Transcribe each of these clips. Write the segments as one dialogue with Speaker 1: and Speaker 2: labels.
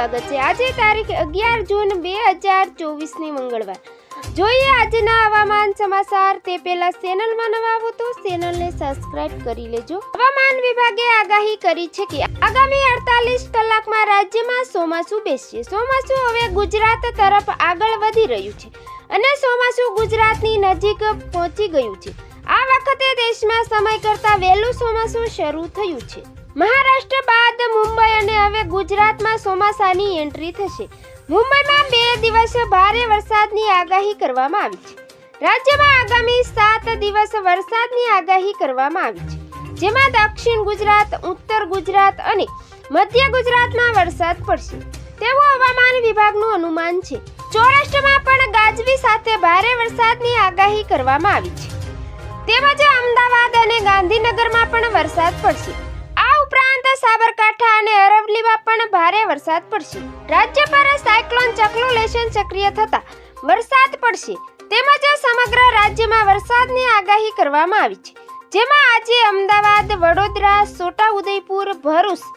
Speaker 1: સ્વાગત છે। આજે તારીખ 11 જૂન 2024 મંગળવાર। જોઈએ આજના હવામાન સમાચાર। તે પહેલા ચેનલમાં નવા હો તો ચેનલને સબસ્ક્રાઇબ કરી લેજો। હવામાન વિભાગે આગાહી કરી છે કે આગામી 48 કલાકમાં રાજ્યમાં ચોમાસું બેસશે। ચોમાસું હવે ગુજરાત તરફ આગળ વધી રહ્યું છે અને ચોમાસું ગુજરાતની નજીક પહોંચી ગયું છે। આ વખતે દેશમાં સમય કરતાં વહેલું ચોમાસું શરૂ થયું છે। મહારાષ્ટ્ર બાદ મુંબઈ અને હવે ગુજરાતમાં ચોમાસાની એન્ટ્રી થશે। મુંબઈમાં 2 દિવસ ભારે વરસાદની આગાહી કરવામાં આવી છે। રાજ્યમાં આગામી 7 દિવસ વરસાદની આગાહી કરવામાં આવી છે, જેમાં દક્ષિણ ગુજરાત, ઉત્તર ગુજરાત અને મધ્ય ગુજરાતમાં વરસાદ પડશે તેવું હવામાન વિભાગનું અનુમાન છે। સૌરાષ્ટ્રમાં પણ ગાજવી સાથે ભારે વરસાદની આગાહી કરવામાં આવી છે, તેમજ અમદાવાદ અને ગાંધીનગરમાં પણ વરસાદ પડશે। સાબરકાંઠા અને અરવલ્લીમાં પણ ભારે વરસાદ પડશે। રાજ્ય પર સાયક્લોન ચક્લોલેશન સક્રિય થતા વરસાદ પડશે, તેમજ સમગ્ર રાજ્યમાં વરસાદની આગાહી કરવામાં આવી છે, જેમાં આજે અમદાવાદ, વડોદરા, છોટાઉદેપુર, ભરૂચ,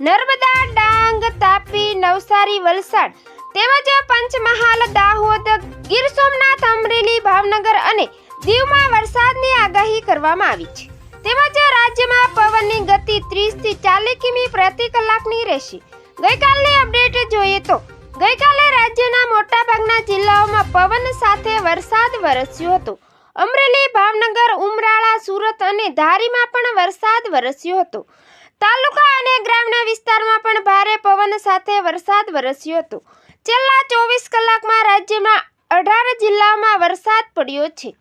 Speaker 1: નર્મદા, ડાંગ, તાપી, નવસારી, વલસાડ તેમજ પંચમહાલ, દાહોદ, ગીર સોમનાથ, અમરેલી, ભાવનગર અને દીવમાં વરસાદની આગાહી કરવામાં આવી છે। તેમજ રાજ્યમાં પવનની ગતિ 30 થી 40 કિમી પ્રતિ કલાકની રહેશે। ગઈકાલની અપડેટ જોઈએ તો ગઈકાલે રાજ્યના મોટાભાગના જિલ્લાઓમાં પવન સાથે વરસાદ વરસ્યો હતો। અમરેલી, ભાવનગર, ઉમરાળા, સુરત અને ધારીમાં પણ વરસાદ વરસ્યો હતો। તાલુકા અને ગ્રામ્ય વિસ્તારમાં પણ ભારે પવન સાથે વરસાદ વરસ્યો હતો। છેલ્લા 24 કલાકમાં રાજ્યમાં 18 જિલ્લાઓમાં વરસાદ પડ્યો છે,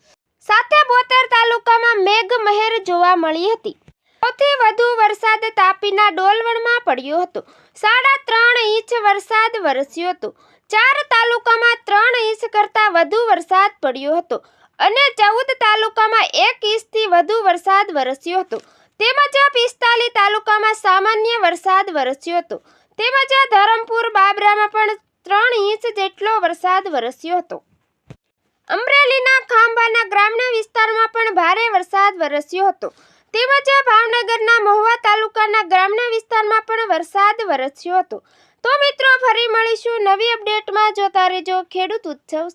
Speaker 1: સાથે 72 તાલુકામાં મેઘમહેર જોવા મળી હતી। સૌથી વધુ વરસાદ તાપીના ડોલવણમાં પડ્યો હતો। 3.5 ઇંચ વરસાદ વરસ્યો હતો। 4 તાલુકામાં 3 ઇંચ કરતાં વધુ વરસાદ પડ્યો હતો અને 14 તાલુકામાં 1 ઇંચથી વધુ વરસાદ વરસ્યો હતો। તેમજ 45 તાલુકામાં સામાન્ય વરસાદ વરસ્યો હતો। તેમજ ધરમપુર, બાબરામાં પણ 3 ઇંચ જેટલો વરસાદ વરસ્યો હતો। અમરેલીના ખાંભાના ગ્રામ્ય વિસ્તારમાં પણ ભારે વરસાદ વરસ્યો હતો, તેમજ ભાવનગરના મહુવા તાલુકાના ગ્રામ્ય વિસ્તારમાં પણ વરસાદ વરસ્યો હતો। તો મિત્રો, ફરી મળીશું નવી અપડેટમાં। જોતા રહેજો ખેડૂત ઉત્સવ।